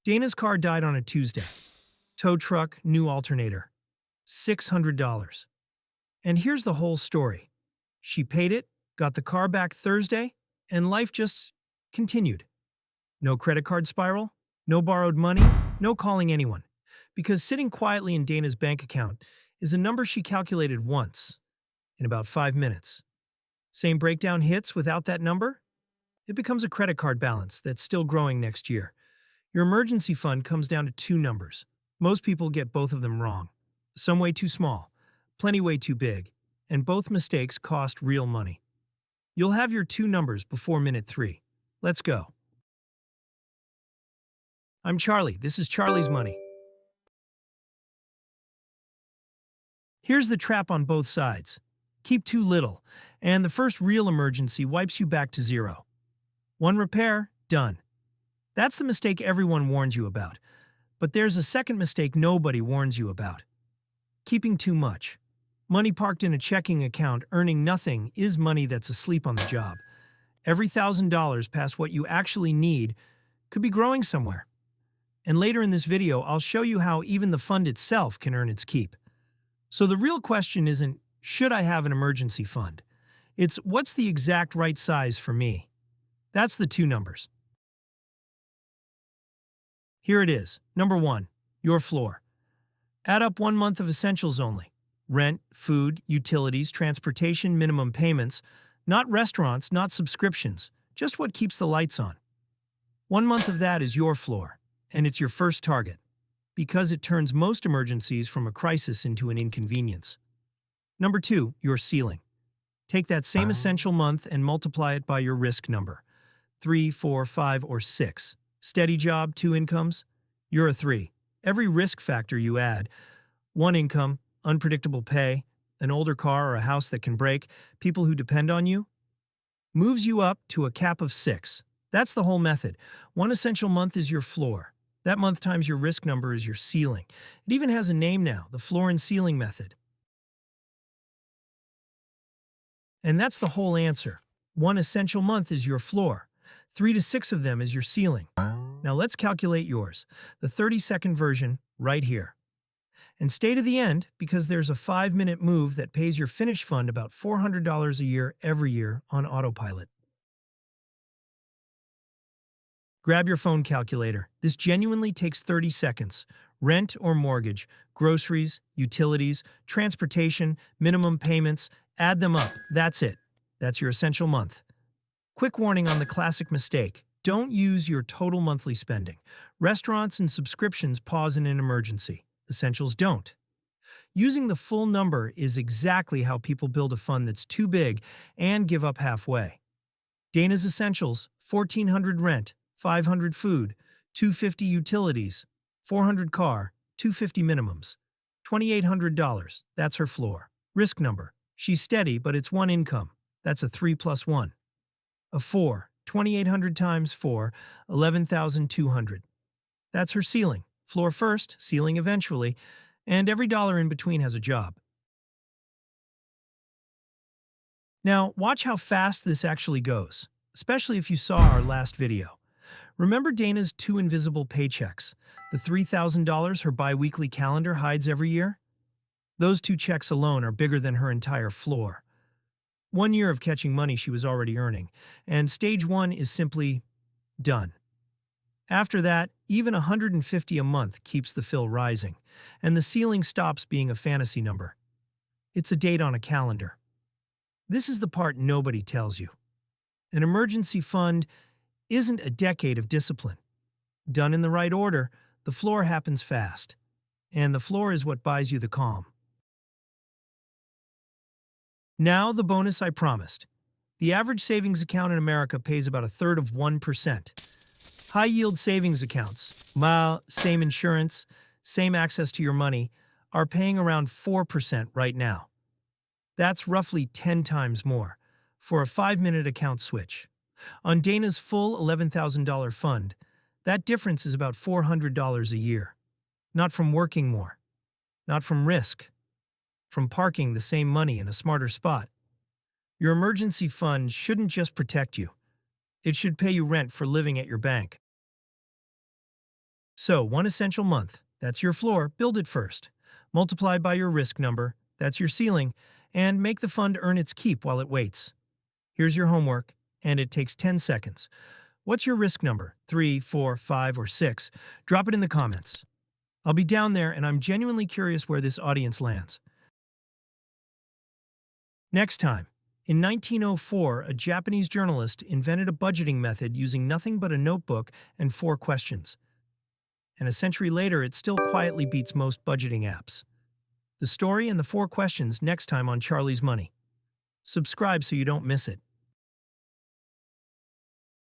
Dana's car died on a Tuesday. Tow truck, new alternator. $600. And here's the whole story. She paid it, got the car back Thursday, and life just continued. No credit card spiral, no borrowed money, no calling anyone. Because sitting quietly in Dana's bank account is a number she calculated once, in about 5 minutes. Same breakdown hits without that number? It becomes a credit card balance that's still growing next year. Your emergency fund comes down to 2 numbers. Most people get both of them wrong. Some way too small, plenty way too big, and both mistakes cost real money. You'll have your 2 numbers before minute 3. Let's go. I'm Charlie. This is Charlie's Money. Here's the trap on both sides. Keep too little, and the first real emergency wipes you back to 0. One repair, done. That's the mistake everyone warns you about. But there's a second mistake nobody warns you about. Keeping too much. Money parked in a checking account earning nothing is money that's asleep on the job. Every $1,000 past what you actually need could be growing somewhere. And later in this video, I'll show you how even the fund itself can earn its keep. So the real question isn't, should I have an emergency fund? It's, what's the exact right size for me? That's the 2 numbers. Here it is. Number 1, your floor. Add up 1 month of essentials only. Rent, food, utilities, transportation, minimum payments. Not restaurants, not subscriptions. Just what keeps the lights on. 1 month of that is your floor, and it's your first target, because it turns most emergencies from a crisis into an inconvenience. Number 2, your ceiling. Take that same essential month and multiply it by your risk number. 3, 4, 5, or 6. Steady job, 2 incomes? You're a 3. Every risk factor you add, 1 income, unpredictable pay, an older car or a house that can break, people who depend on you, moves you up to a cap of 6. That's the whole method. 1 essential month is your floor. That month times your risk number is your ceiling. It even has a name now, the floor and ceiling method. And that's the whole answer. 1 essential month is your floor. 3 to 6 of them is your ceiling. Now let's calculate yours, the 30-second version right here. And stay to the end because there's a 5-minute move that pays your finish fund about $400 a year every year on autopilot. Grab your phone calculator. This genuinely takes 30 seconds. Rent or mortgage, groceries, utilities, transportation, minimum payments, add them up. That's it. That's your essential month. Quick warning on the classic mistake. Don't use your total monthly spending. Restaurants and subscriptions pause in an emergency. Essentials don't. Using the full number is exactly how people build a fund that's too big and give up halfway. Dana's essentials, $1,400 rent, $500 food, $250 utilities, $400 car, $250 minimums, $2,800. That's her floor. Risk number. She's steady, but it's 1 income. That's a 3 plus 1. A 4. 2,800 times 4, 11,200. That's her ceiling. Floor first, ceiling eventually, and every dollar in between has a job. Now, watch how fast this actually goes, especially if you saw our last video. Remember Dana's 2 invisible paychecks, the $3,000 her bi-weekly calendar hides every year? Those 2 checks alone are bigger than her entire floor. 1 year of catching money she was already earning, and stage 1 is simply done. After that, even $150 a month keeps the fill rising, and the ceiling stops being a fantasy number. It's a date on a calendar. This is the part nobody tells you. An emergency fund isn't a decade of discipline. Done in the right order, the floor happens fast, and the floor is what buys you the calm. Now, the bonus I promised. The average savings account in America pays about 1/3 of 1%. High-yield savings accounts, same insurance, same access to your money, are paying around 4% right now. That's roughly 10 times more for a 5-minute account switch. On Dana's full $11,000 fund, that difference is about $400 a year. Not from working more, not from risk, from parking the same money in a smarter spot. Your emergency fund shouldn't just protect you. It should pay you rent for living at your bank. So, one essential month, that's your floor, build it first. Multiply by your risk number, that's your ceiling, and make the fund earn its keep while it waits. Here's your homework, and it takes 10 seconds. What's your risk number? 3, 4, 5, or 6? Drop it in the comments. I'll be down there, and I'm genuinely curious where this audience lands. Next time. In 1904, a Japanese journalist invented a budgeting method using nothing but a notebook and 4 questions. And a century later, it still quietly beats most budgeting apps. The story and the 4 questions next time on Charlie's Money. Subscribe so you don't miss it.